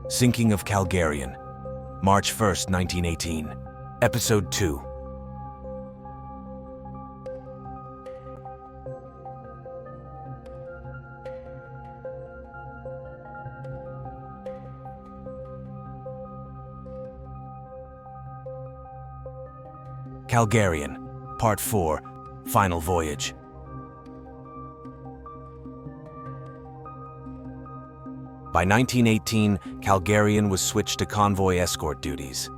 Sinking of Calgarian, March 1st, 1918. Episode 2. Calgarian, Part 4, Final Voyage. By 1918, Calgarian was switched to convoy escort duties.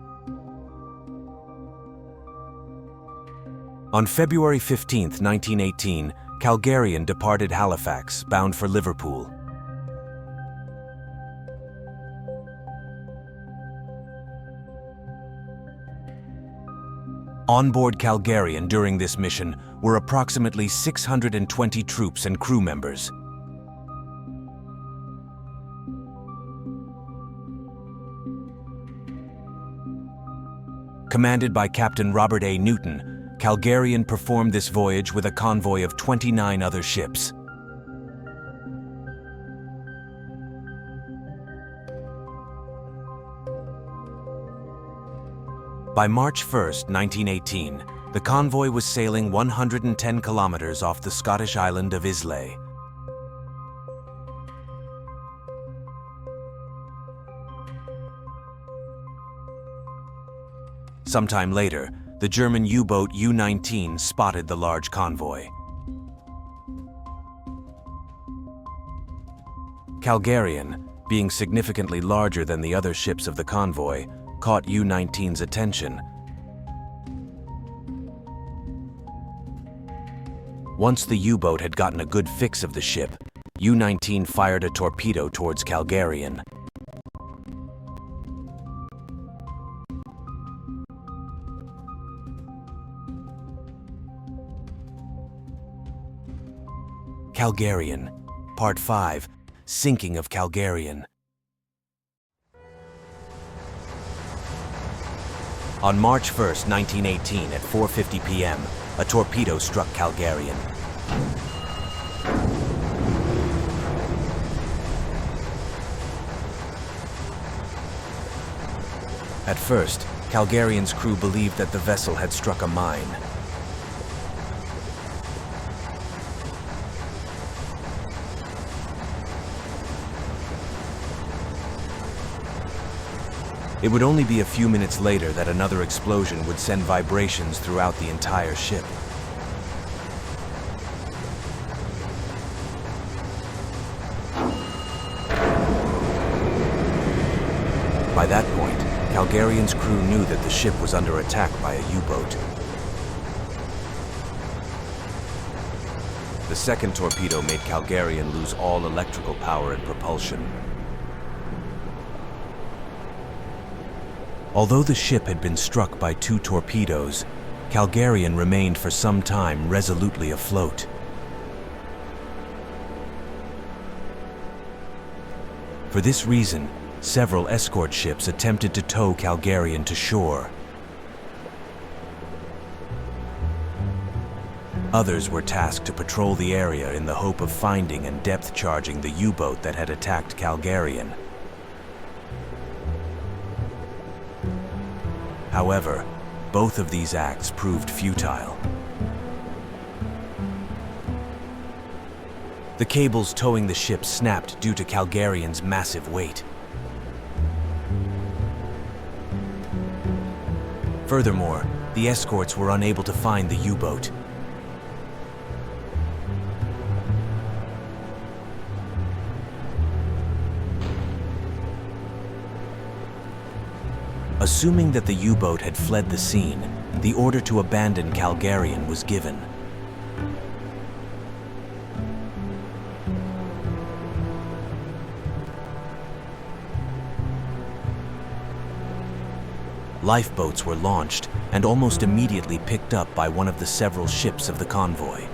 On February 15, 1918, Calgarian departed Halifax, bound for Liverpool. Onboard Calgarian during this mission were approximately 620 troops and crew members. Commanded by Captain Robert A. Newton, Calgarian performed this voyage with a convoy of 29 other ships. By March 1, 1918, the convoy was sailing 110 kilometers off the Scottish island of Islay. Sometime later, the German U-boat U-19 spotted the large convoy. Calgarian, being significantly larger than the other ships of the convoy, caught U-19's attention. Once the U-boat had gotten a good fix of the ship, U-19 fired a torpedo towards Calgarian. Calgarian, Part 5, Sinking of Calgarian. On March 1, 1918, at 4:50 p.m., a torpedo struck Calgarian. At first, Calgarian's crew believed that the vessel had struck a mine. It would only be a few minutes later that another explosion would send vibrations throughout the entire ship. By that point, Calgarian's crew knew that the ship was under attack by a U-boat. The second torpedo made Calgarian lose all electrical power and propulsion. Although the ship had been struck by 2 torpedoes, Calgarian remained for some time resolutely afloat. For this reason, several escort ships attempted to tow Calgarian to shore. Others were tasked to patrol the area in the hope of finding and depth-charging the U-boat that had attacked Calgarian. However, both of these acts proved futile. The cables towing the ship snapped due to Calgarian's massive weight. Furthermore, the escorts were unable to find the U-boat. Assuming that the U-boat had fled the scene, the order to abandon Calgarian was given. Lifeboats were launched and almost immediately picked up by one of the several ships of the convoy.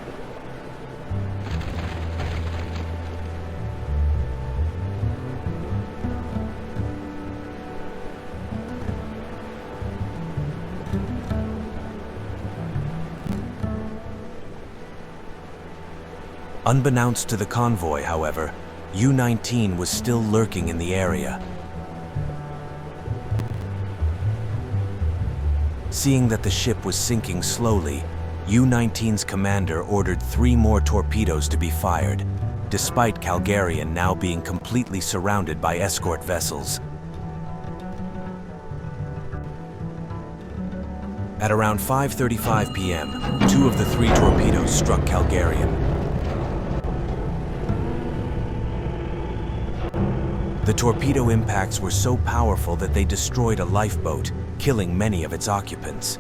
Unbeknownst to the convoy, however, U-19 was still lurking in the area. Seeing that the ship was sinking slowly, U-19's commander ordered 3 more torpedoes to be fired, despite Calgarian now being completely surrounded by escort vessels. At around 5:35 p.m., 2 of the 3 torpedoes struck Calgarian. The torpedo impacts were so powerful that they destroyed a lifeboat, killing many of its occupants.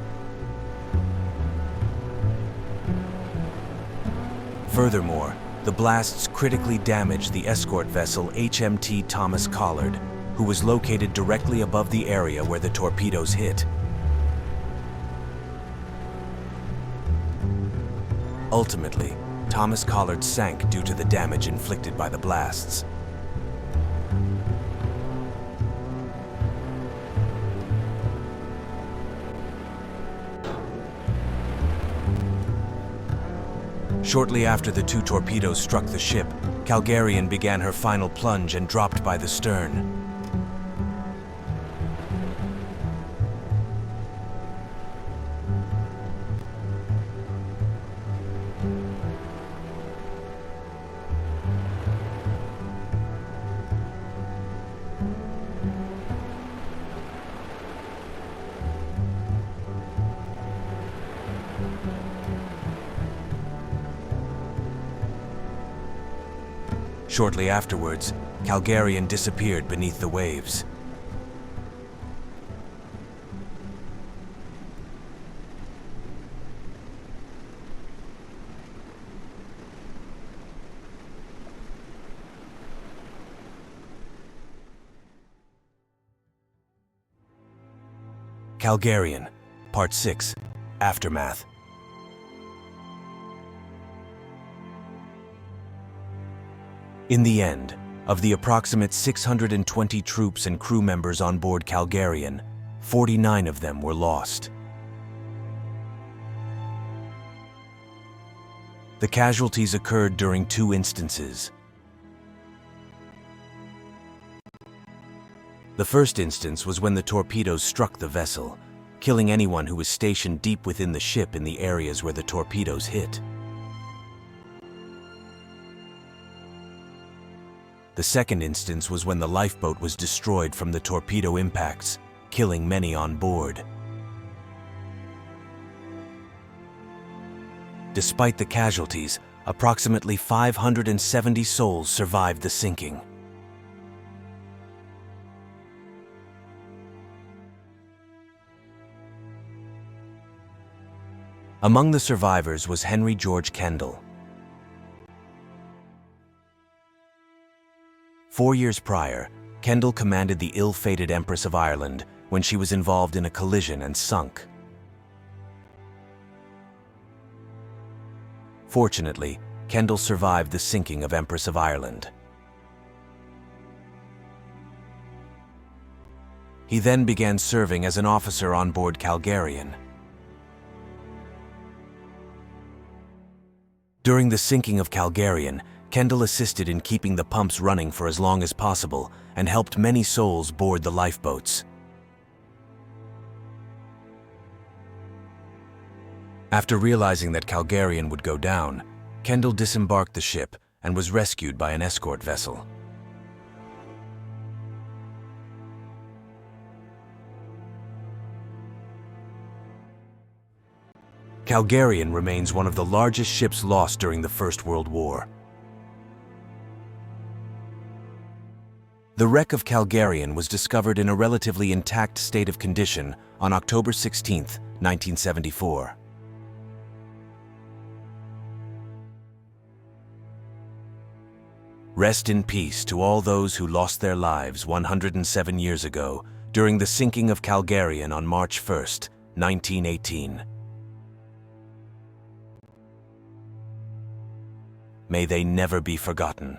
Furthermore, the blasts critically damaged the escort vessel HMT Thomas Collard, who was located directly above the area where the torpedoes hit. Ultimately, Thomas Collard sank due to the damage inflicted by the blasts. Shortly after the 2 torpedoes struck the ship, Calgarian began her final plunge and dropped by the stern. Shortly afterwards, Calgarian disappeared beneath the waves. Calgarian, Part 6, Aftermath. In the end, of the approximate 620 troops and crew members on board Calgarian, 49 of them were lost. The casualties occurred during 2 instances. The first instance was when the torpedoes struck the vessel, killing anyone who was stationed deep within the ship in the areas where the torpedoes hit. The second instance was when the lifeboat was destroyed from the torpedo impacts, killing many on board. Despite the casualties, approximately 570 souls survived the sinking. Among the survivors was Henry George Kendall. 4 years prior, Kendall commanded the ill-fated Empress of Ireland when she was involved in a collision and sunk. Fortunately, Kendall survived the sinking of Empress of Ireland. He then began serving as an officer on board Calgarian. During the sinking of Calgarian, Kendall assisted in keeping the pumps running for as long as possible and helped many souls board the lifeboats. After realizing that Calgarian would go down, Kendall disembarked the ship and was rescued by an escort vessel. Calgarian remains one of the largest ships lost during the First World War. The wreck of Calgarian was discovered in a relatively intact state of condition on October 16, 1974. Rest in peace to all those who lost their lives 107 years ago during the sinking of Calgarian on March 1, 1918. May they never be forgotten.